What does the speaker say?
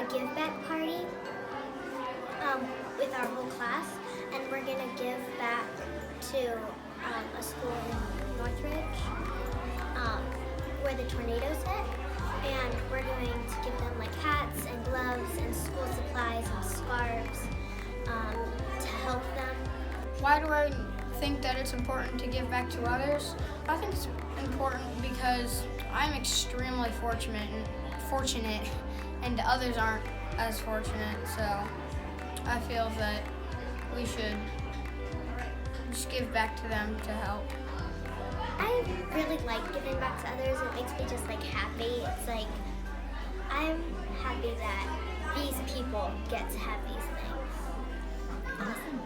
give back party with our whole class, and we're gonna give back to a school in Northridge where the tornadoes hit, and we're going to give them like hats and gloves and school supplies and scarves to help them. Why do I think that it's important to give back to others? I think it's important because I'm extremely fortunate and others aren't as fortunate, so I feel that we should just give back to them to help. I really like giving back to others. It makes me just like happy. It's like I'm happy that these people get to have these things. Awesome.